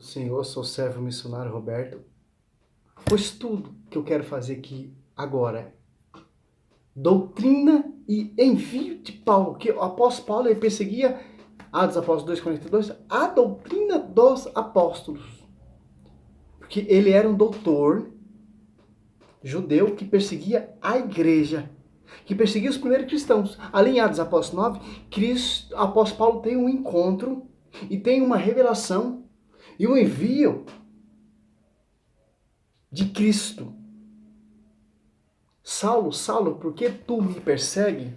Senhor, sou servo missionário Roberto, pois tudo que eu quero fazer aqui agora é doutrina e envio de Paulo, que o apóstolo Paulo ele perseguia, Atos Apóstolos 2:42, a doutrina dos apóstolos, porque ele era um doutor judeu que perseguia a igreja, que perseguia os primeiros cristãos. Ali em Atos Apóstolos 9, o apóstolo Paulo tem um encontro e tem uma revelação e um envio de Cristo. Saulo, Saulo, por que tu me persegue?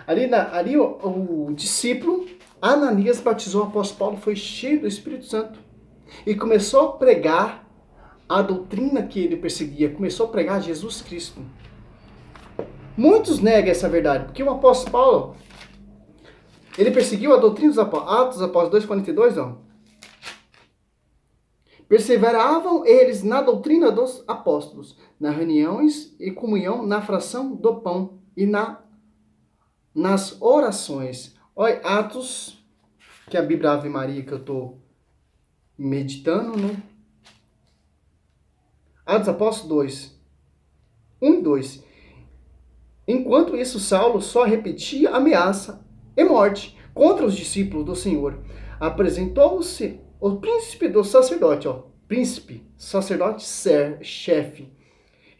Ali o discípulo Ananias batizou o apóstolo Paulo, foi cheio do Espírito Santo e começou a pregar a doutrina que ele perseguia, começou a pregar Jesus Cristo. Muitos negam essa verdade, porque o apóstolo Paulo, ele perseguiu a doutrina dos apóstolos. Atos dos Apóstolos 2:42, ó. Perseveravam eles na doutrina dos apóstolos, nas reuniões e comunhão, na fração do pão e nas orações. Olha, Atos, que é a Bíblia Ave Maria que eu estou meditando, né? Atos Apóstolos 2, 1 e 2. Enquanto isso, Saulo só repetia ameaça e morte contra os discípulos do Senhor. Apresentou-se o príncipe do sacerdote, príncipe, sacerdote, chefe,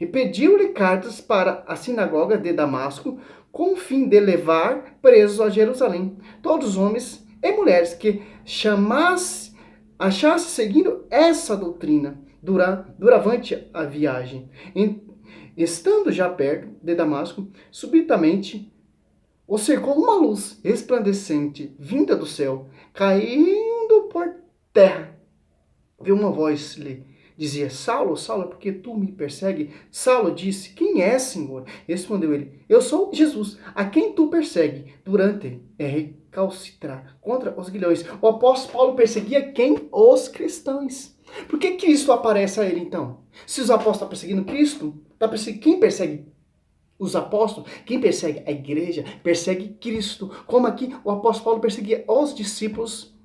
e pediu-lhe cartas para a sinagoga de Damasco, com o fim de levar presos a Jerusalém todos os homens e mulheres que achassem seguindo essa doutrina durante a viagem. Estando já perto de Damasco, subitamente o cercou uma luz resplandecente vinda do céu, caindo por terra. Viu uma voz lhe dizia: Saulo, Saulo, por que tu me persegue? Saulo disse: Quem é, Senhor? Respondeu ele: Eu sou Jesus, a quem tu persegue. Durante recalcitrar contra os guilhões. O apóstolo Paulo perseguia quem? Os cristãos. Por que Cristo aparece a ele então? Se os apóstolos estão perseguindo Cristo, quem persegue os apóstolos? Quem persegue a igreja persegue Cristo. Como aqui o apóstolo Paulo perseguia os discípulos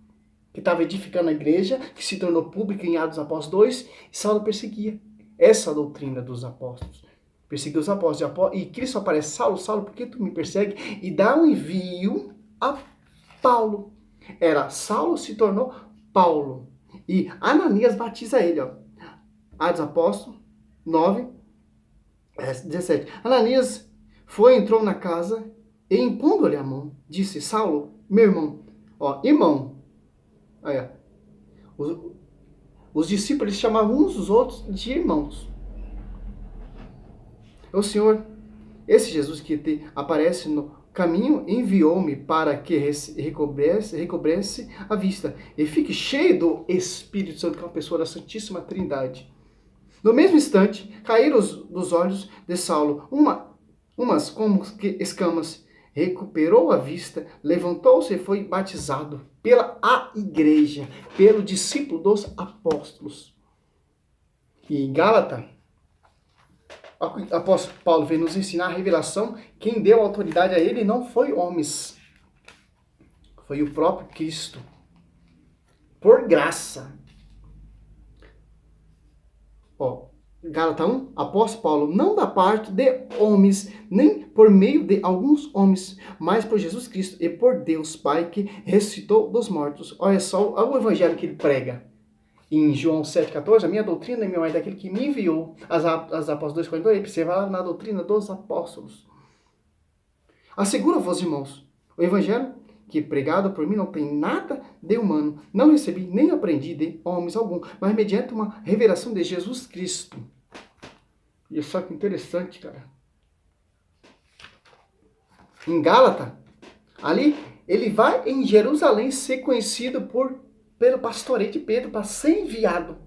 que estavam edificando a igreja, que se tornou pública em Atos Apóstolos 2, e Saulo perseguia essa doutrina dos apóstolos. Perseguia os apóstolos. E Cristo aparece: Saulo, Saulo, por que tu me persegue? E dá um envio a Paulo. Era Saulo, se tornou Paulo. E Ananias batiza ele, Atos Apóstolos 9, 17. Ananias entrou na casa e, impondo-lhe a mão, disse: Saulo, meu irmão, irmão. Aí, os discípulos chamavam uns dos outros de irmãos. O Senhor, esse Jesus que aparece no caminho, enviou-me para que recobresse a vista e fique cheio do Espírito Santo, que é uma pessoa da Santíssima Trindade. No mesmo instante, caíram dos olhos de Saulo umas como que escamas. Recuperou a vista, levantou-se e foi batizado pela igreja, pelo discípulo dos apóstolos. E em Gálatas, o apóstolo Paulo veio nos ensinar a revelação. Quem deu autoridade a ele não foi homens, foi o próprio Cristo, por graça. Gálatas 1, apóstolo Paulo, não da parte de homens, nem por meio de alguns homens, mas por Jesus Cristo e por Deus Pai, que ressuscitou dos mortos. Olha só o evangelho que ele prega. Em João 7,14, a minha doutrina é minha, é daquele que me enviou. As Apóstolos 2,42, ele perseverava na doutrina dos apóstolos. Asseguro-vos, irmãos, o evangelho que pregado por mim não tem nada de humano. Não recebi nem aprendi de homens algum, mas mediante uma revelação de Jesus Cristo. E só que interessante, cara. Em Gálatas, ali, ele vai em Jerusalém ser conhecido pelo pastoreio de Pedro, para ser enviado,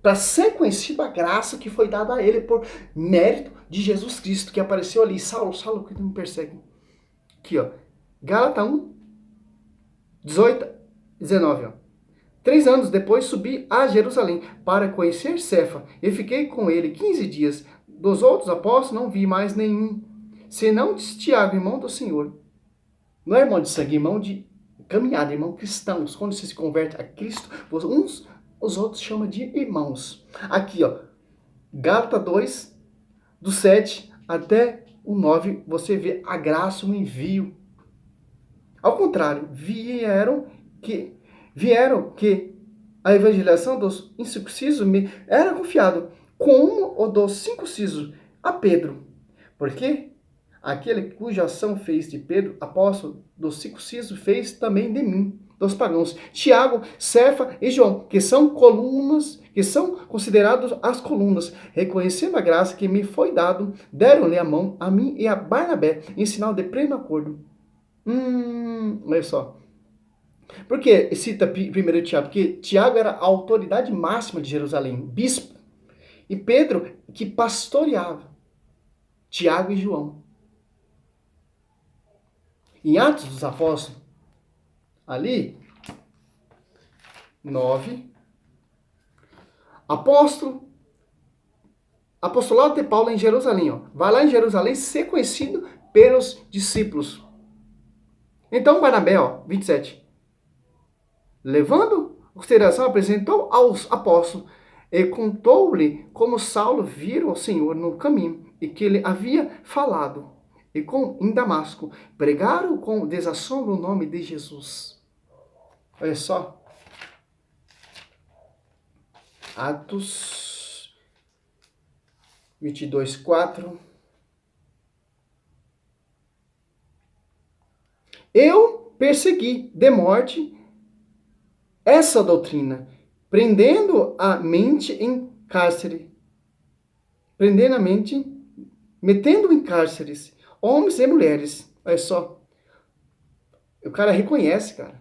para ser conhecido a graça que foi dada a ele por mérito de Jesus Cristo, que apareceu ali. Saulo, Saulo, que tu me persegue? Aqui, Gálatas 1, 18, 19, 3 anos depois subi a Jerusalém para conhecer Cefa e fiquei com ele 15 dias. Dos outros apóstolos não vi mais nenhum, senão de Tiago, irmão do Senhor. Não é irmão de sangue, irmão de caminhada, irmão cristãos. Quando você se converte a Cristo, os outros chamam de irmãos. Aqui, ó, Gálatas 2, do 7 até o 9, você vê a graça, o envio. Ao contrário, vieram que a evangelização dos incircuncisos me era confiado, como o dos circuncisos a Pedro. Porque aquele cuja ação fez de Pedro, apóstolo dos circuncisos, fez também de mim, dos pagãos. Tiago, Cefa e João, que são colunas, que são considerados as colunas, reconhecendo a graça que me foi dado, deram-lhe a mão a mim e a Barnabé, em sinal de pleno acordo. Olha só. Por que cita primeiro Tiago? Porque Tiago era a autoridade máxima de Jerusalém, bispo. E Pedro que pastoreava. Tiago e João. Em Atos dos Apóstolos, ali, 9, apostolado de Paulo em Jerusalém. Ó. Vai lá em Jerusalém ser conhecido pelos discípulos. Então, Barnabé, ó, 27. Levando em consideração, apresentou aos apóstolos e contou-lhe como Saulo vira o Senhor no caminho e que ele havia falado. E em Damasco, pregaram com desassombro o nome de Jesus. Olha só. Atos 22, 4. Eu persegui de morte essa doutrina, prendendo a mente em cárcere. Prendendo a mente, metendo em cárceres, homens e mulheres. Olha só. O cara reconhece, cara.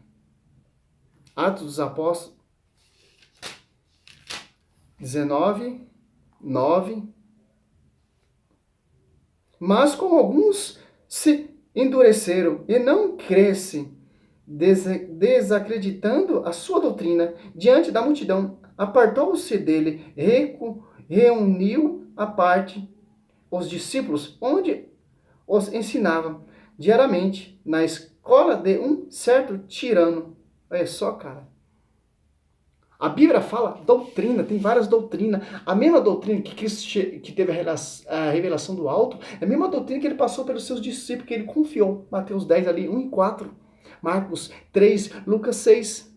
Atos dos Apóstolos 19, 9. Mas como alguns se endureceram e não crescem, desacreditando a sua doutrina, diante da multidão, apartou-se dele, reuniu à parte os discípulos, onde os ensinava diariamente na escola de um certo tirano. Olha só, cara. A Bíblia fala doutrina, tem várias doutrinas. A mesma doutrina que Cristo que teve a revelação do alto, é a mesma doutrina que ele passou pelos seus discípulos, que ele confiou. Mateus 10 ali, 1 e 4. Marcos 3, Lucas 6.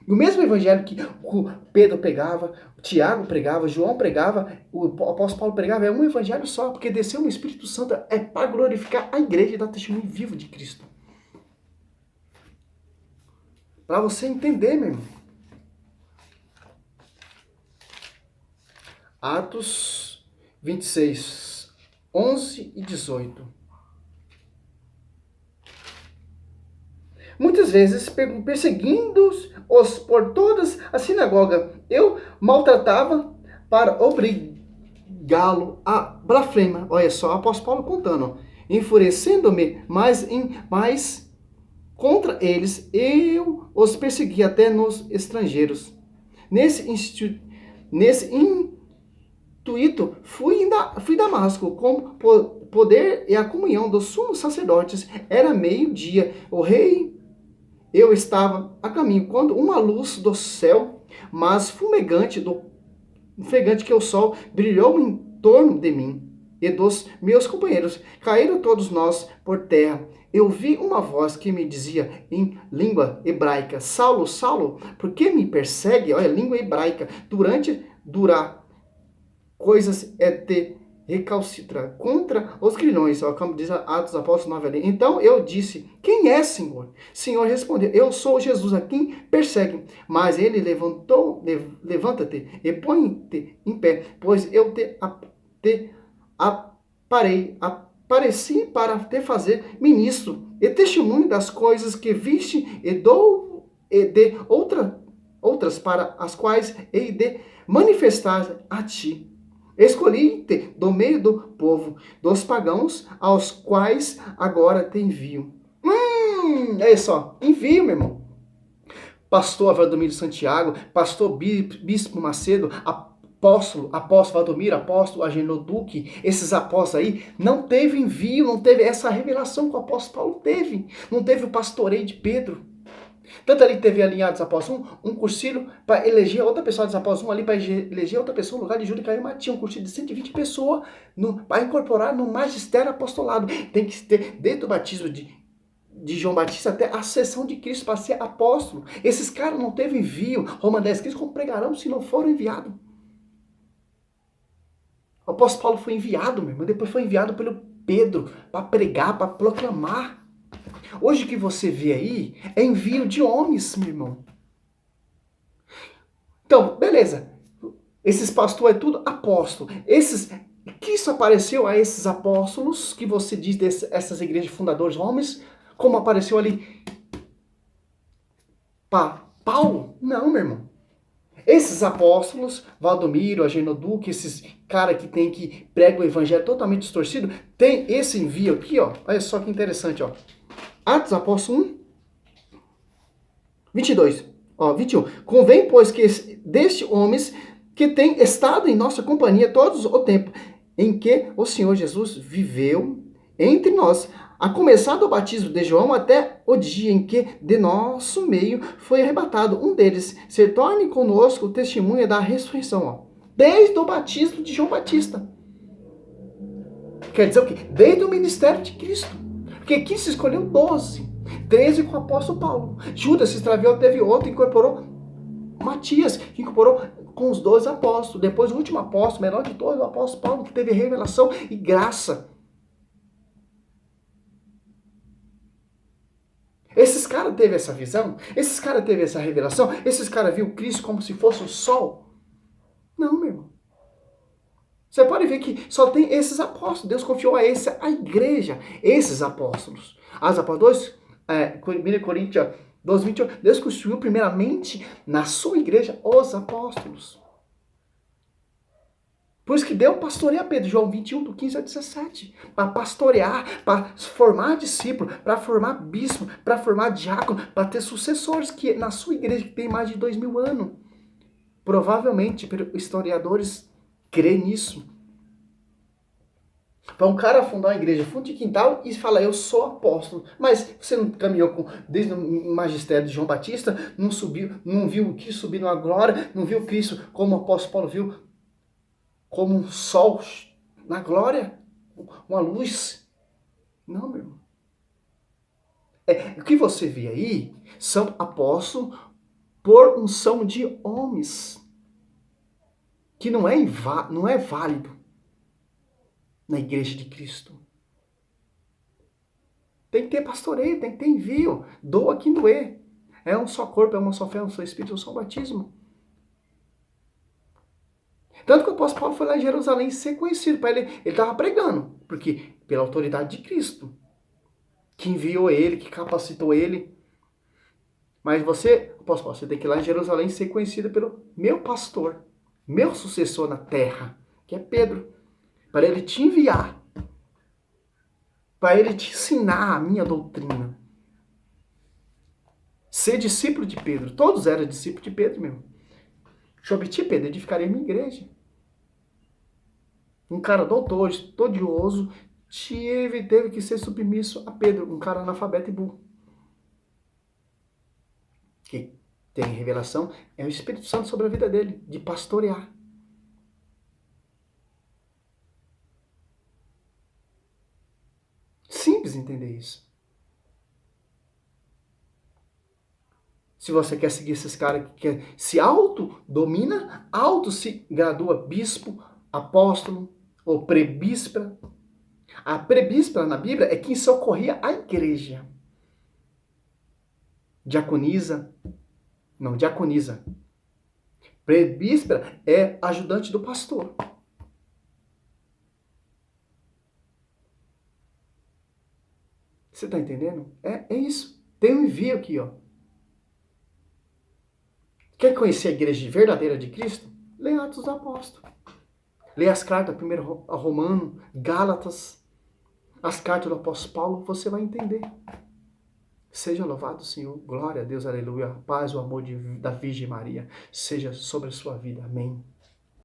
E o mesmo evangelho que o Pedro pregava, o Tiago pregava, João pregava, o apóstolo Paulo pregava, é um evangelho só, porque desceu no Espírito Santo, é para glorificar a igreja e dar testemunho vivo de Cristo. Para você entender, meu irmão. Atos 26, 11 e 18. Muitas vezes, perseguindo-os por todas a sinagoga, eu maltratava para obrigá-lo a blasfema. Olha só, o apóstolo Paulo contando. Enfurecendo-me mais contra eles, eu os persegui até nos estrangeiros. Nesse intuito, fui a Damasco com poder e a comunhão dos sumos sacerdotes. Era meio-dia. Eu estava a caminho quando uma luz do céu, mas fumegante que o sol, brilhou em torno de mim e dos meus companheiros. Caíram todos nós por terra. Eu vi uma voz que me dizia em língua hebraica: Saulo, Saulo, por que me persegue? Olha, língua hebraica. Durar coisas é te recalcitrar contra os grilhões, ó, como diz Atos dos Apóstolos 9 ali. Então eu disse: quem é, Senhor? Senhor respondeu: eu sou Jesus a quem persegue. Mas ele levanta-te e põe-te em pé, pois eu te apareci para te fazer ministro e testemunho das coisas que viste e de outras para as quais hei de manifestar a ti. Escolhi-te do meio do povo, dos pagãos, aos quais agora te envio. Olha só, envio, meu irmão. Pastor Valdomiro Santiago, pastor Bispo Macedo, apóstolo Valdomiro, apóstolo Agenor Duque, esses apóstolos aí, não teve envio, não teve essa revelação que o apóstolo Paulo teve. Não teve o pastoreio de Pedro. Tanto ali teve ali em Atos Apóstolos um cursilho para eleger outra pessoa, Atos Apóstolos ali para eleger outra pessoa no lugar de Júlio Caio Matinho, um cursilho de 120 pessoas para incorporar no magistério apostolado. Tem que ter, desde o batismo de João Batista até a ascensão de Cristo para ser apóstolo. Esses caras não teve envio. Roma 10, Cristo como pregarão se não foram enviados. O apóstolo Paulo foi enviado, meu irmão, depois foi enviado pelo Pedro para pregar, para proclamar. Hoje o que você vê aí é envio de homens, meu irmão. Então, beleza. Esses pastores é tudo apóstolo. Que isso apareceu a esses apóstolos que você diz dessas igrejas fundadoras homens, como apareceu ali para Paulo? Não, meu irmão. Esses apóstolos, Valdomiro, Ageno Duque, esses caras que pregam o evangelho totalmente distorcido, tem esse envio aqui, ó. Olha só que interessante, ó. Atos Apóstolos 1, 22, ó, 21. Convém, pois, que deste homens que tem estado em nossa companhia todos o tempo em que o Senhor Jesus viveu entre nós, a começar do batismo de João até o dia em que de nosso meio foi arrebatado um deles, se torne conosco testemunha da ressurreição. Ó. Desde o batismo de João Batista. Quer dizer o quê? Desde o ministério de Cristo. Porque aqui se escolheu 12. 13 com o apóstolo Paulo. Judas se extraviou, teve outro, incorporou Matias, que incorporou com os 12 apóstolos. Depois o último apóstolo, menor de todos, o apóstolo Paulo, que teve revelação e graça. Esses caras teve essa visão? Esses caras teve essa revelação? Esses caras viu Cristo como se fosse o sol? Não, meu irmão. Você pode ver que só tem esses apóstolos. Deus confiou a igreja, esses apóstolos. As apóstolos, 1 Coríntios 12, 28, Deus construiu primeiramente na sua igreja os apóstolos. Por isso que Deus pastoreia Pedro, João 21, do 15 ao 17. Para pastorear, para formar discípulo, para formar bispo, para formar diácono, para ter sucessores que na sua igreja que tem mais de 2000 anos. Provavelmente, historiadores creem nisso. Para um cara fundar uma igreja, fundo de quintal e falar, eu sou apóstolo. Mas você não caminhou desde o magistério de João Batista, não subiu, não viu o Cristo subir na glória, não viu Cristo como o apóstolo Paulo viu, como um sol na glória, uma luz. Não, meu irmão. O que você vê aí são apóstolos por unção de homens, que não é válido na igreja de Cristo. Tem que ter pastoreio, tem que ter envio. Doa quem doer. É um só corpo, é uma só fé, um só espírito, é um só batismo. Tanto que o apóstolo Paulo foi lá em Jerusalém ser conhecido. Para ele estava pregando. Porque pela autoridade de Cristo. Que enviou ele, que capacitou ele. Mas você, apóstolo Paulo, você tem que ir lá em Jerusalém ser conhecido pelo meu pastor. Meu sucessor na terra. Que é Pedro. Para ele te enviar. Para ele te ensinar a minha doutrina. Ser discípulo de Pedro. Todos eram discípulos de Pedro mesmo. Eu obti Pedro, edificaria a minha igreja. Um cara doutor, estudioso, teve que ser submisso a Pedro, um cara analfabeto e burro. Que tem revelação, é o Espírito Santo sobre a vida dele, de pastorear. Simples entender isso. Se você quer seguir esses caras que se autodomina, se gradua bispo, apóstolo ou prebíspera. A prebíspera na Bíblia é quem socorria a igreja. Diaconiza. Prebíspera é ajudante do pastor. Você está entendendo? É isso. Tem um envio aqui, ó. Quer conhecer a igreja verdadeira de Cristo? Lê Atos dos Apóstolos. Lê as cartas, primeiro a Romano, Gálatas, as cartas do apóstolo Paulo, você vai entender. Seja louvado, Senhor. Glória a Deus, aleluia. A paz, o amor da Virgem Maria seja sobre a sua vida. Amém.